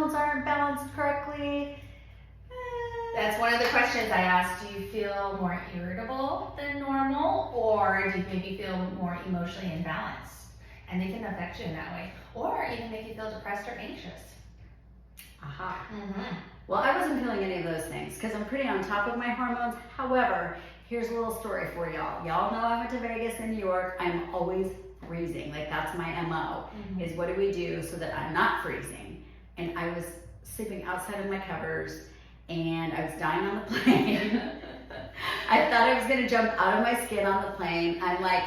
hormones aren't balanced correctly? That's one of the questions I asked. Do you feel more irritable than normal, or do you maybe feel more emotionally imbalanced? And they can affect you in that way, or even make you feel depressed or anxious. Aha. Mm-hmm. Well, I wasn't feeling any of those things because I'm pretty on top of my hormones. However, here's a little story for y'all. Y'all know I went to Vegas and New York. I'm always freezing. Like, that's my MO, is what do we do so that I'm not freezing? And I was sleeping outside of my covers, and I was dying on the plane. I thought I was gonna jump out of my skin on the plane. I'm like,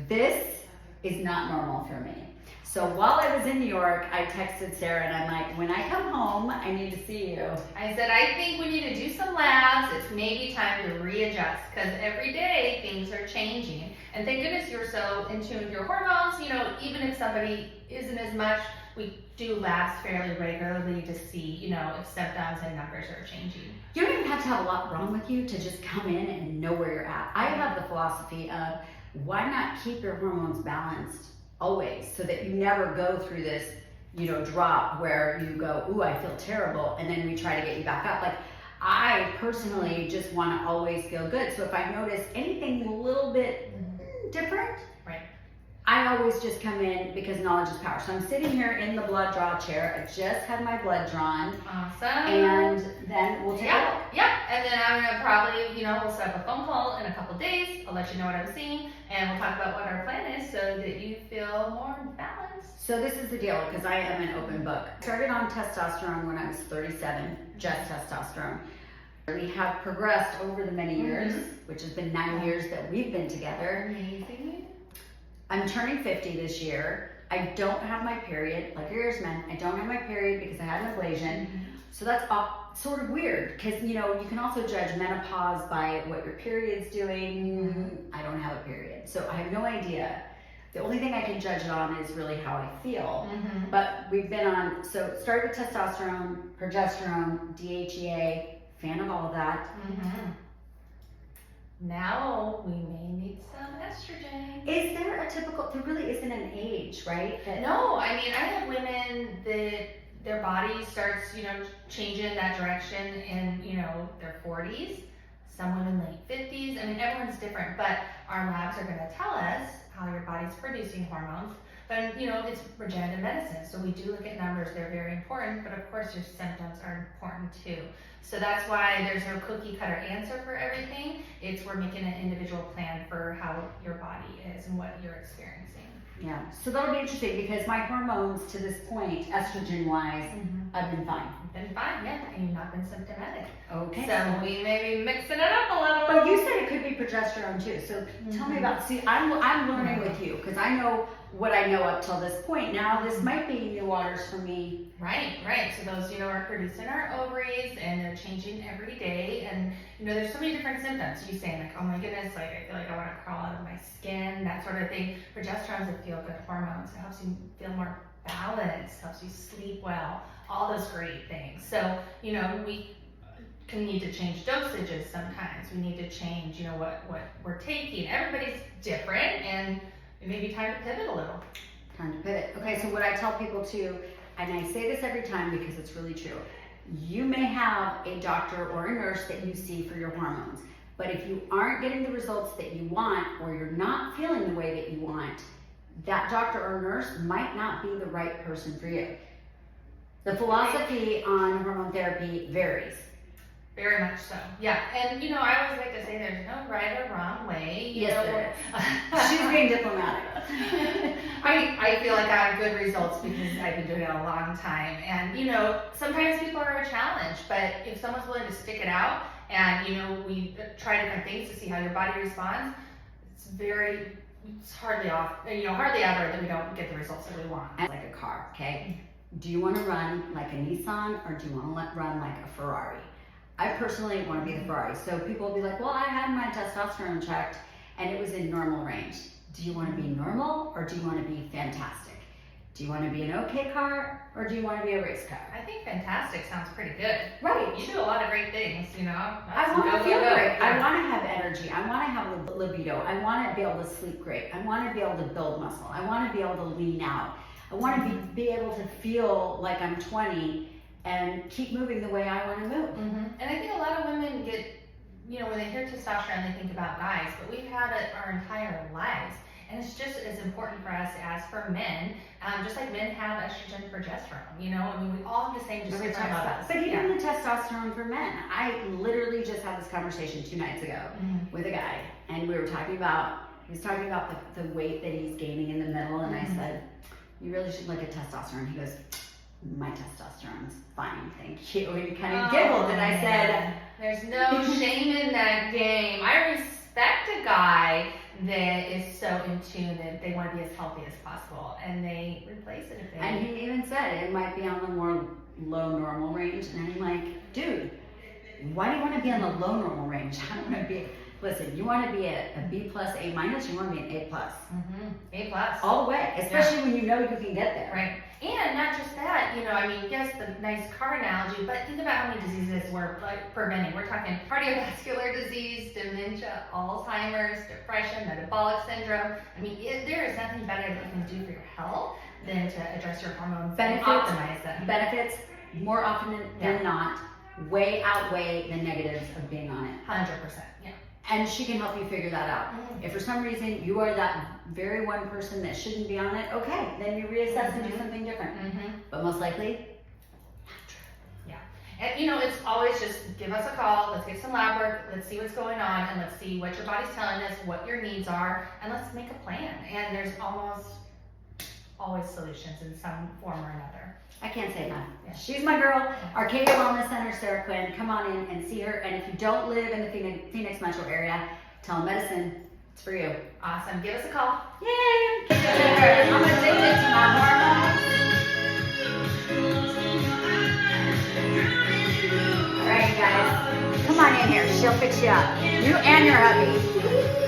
this is not normal for me. So while I was in New York, I texted Sarah and I'm like, when I come home, I need to see you. I said, I think we need to do some labs. It's maybe time to readjust, because every day things are changing. And thank goodness you're so in tune with your hormones. You know, even if somebody isn't as much, we do labs fairly regularly to see, you know, if symptoms and numbers are changing. You don't even have to have a lot wrong with you to just come in and know where you're at. I have the philosophy of, why not keep your hormones balanced always, so that you never go through this, you know, drop where you go, ooh, I feel terrible, and then we try to get you back up. Like, I personally just want to always feel good. So if I notice anything a little bit different, Right. I always just come in, because knowledge is power. So I'm sitting here in the blood draw chair. I just had my blood drawn. Awesome. And then we'll take a look. Yeah, and then I'm gonna probably, you know, we'll set up a phone call in a couple days. I'll let you know what I'm seeing, and we'll talk about what our plan is so that you feel more balanced. So this is the deal, because I am an open book. I started on testosterone when I was 37, just testosterone. We have progressed over the many years, which has been 9 years that we've been together. Amazing. I'm turning 50 this year. I don't have my period, like yours, man. I don't have my period because I had an ablation. So that's sort of weird, because, you know, you can also judge menopause by what your period's doing. I don't have a period, so I have no idea. The only thing I can judge it on is really how I feel. But we've been on, so started with testosterone, progesterone, DHEA, fan of all of that. Now we may need some estrogen. Is there a typical, there really isn't an age, right? No, I mean, I have women that their body starts, you know, changing in that direction in, you know, their 40s. Some women late 50s. I mean, everyone's different, but our labs are going to tell us how your body's producing hormones. But, you know, it's regenerative medicine, so we do look at numbers. They're very important, but of course your symptoms are important too. So that's why there's no cookie cutter answer for everything. It's we're making an individual plan for how your body is and what you're experiencing. Yeah, so that'll be interesting, because my hormones to this point, estrogen wise, I've been fine. Been fine, yeah, and you've not been symptomatic. Okay. So we may be mixing it up a little. But you said it could be progesterone too, so tell me about, see, I'm learning with you, because I know what I know up till this point. Now this might be new waters for me. Right. So those, you know, are produced in our ovaries, and they're changing every day. And, you know, there's so many different symptoms. You saying like, oh my goodness, like I feel like I want to crawl out of my skin, that sort of thing. Progesterone's a feel-good hormone, so it helps you feel more balanced, helps you sleep well, all those great things. So, you know, we can need to change dosages sometimes. We need to change, you know, what we're taking. Everybody's different, and it may be time to pivot a little. Time to pivot. Okay, so what I tell people too, and I say this every time because it's really true, you may have a doctor or a nurse that you see for your hormones, but if you aren't getting the results that you want, or you're not feeling the way that you want, that doctor or nurse might not be the right person for you. The philosophy on hormone therapy varies. Very much so, yeah. And, you know, I always like to say there's no right or wrong way. You know, there is. She's being diplomatic. I feel like I have good results because I've been doing it a long time. And, you know, sometimes people are a challenge, but if someone's willing to stick it out and, you know, we try different things to see how your body responds, it's hardly ever that we don't get the results that we want. Like a car, okay? Do you want to run like a Nissan, or do you want to run like a Ferrari? I personally want to be the Ferrari. So people will be like, well, I had my testosterone checked and it was in normal range. Do you want to be normal, or do you want to be fantastic? Do you want to be an okay car, or do you want to be a race car? I think fantastic sounds pretty good. Right. You do a lot of great things, you know. I want to feel great. I want to have energy. I want to have libido. I want to be able to sleep great. I want to be able to build muscle. I want to be able to lean out. I want to be able to feel like I'm 20 and keep moving the way I want to move. And I think a lot of women get, you know, when they hear testosterone, they think about guys, but we've had it our entire lives. And it's just as important for us as for men, just like men have estrogen, progesterone, you know, I mean, we all have the same, just different levels. But even the testosterone for men, I literally just had this conversation 2 nights ago with a guy, and he was talking about the weight that he's gaining in the middle, and I said, you really should look at testosterone. He goes, my testosterone's fine, thank you. And he kind of giggled, and I said, there's no shame in that game. I respect a guy that is so in tune that they want to be as healthy as possible, and they replace it if they. And he even said it might be on the more low normal range, and I'm like, dude, why do you want to be on the low normal range? I don't want to be. Listen, you want to be a B plus, A minus, you want to be an A plus. A plus. All the way, especially when you know you can get there. Right. And not just that, you know, I mean, yes, the nice car analogy, but think about how many diseases we're preventing. We're talking cardiovascular disease, dementia, Alzheimer's, depression, metabolic syndrome. I mean, there is nothing better that you can do for your health than to address your hormones and optimize them. Benefits, more often than not, way outweigh the negatives of being on it. 100%, yeah. And she can help you figure that out. If for some reason you are that very one person that shouldn't be on it, okay, then you reassess and do something different. But most likely, not true. Yeah. And you know, it's always just give us a call, let's get some lab work, let's see what's going on, and let's see what your body's telling us, what your needs are, and let's make a plan. And there's almost always solutions in some form or another. I can't say enough. Yeah. She's my girl. Arcadia Wellness Center, Sarah Quinn. Come on in and see her. And if you don't live in the Phoenix metro area, telemedicine, it's for you. Awesome. Give us a call. Yay! I'm going to take it to my hormones. All right, guys. Come on in here. She'll fix you up. You and your hubby.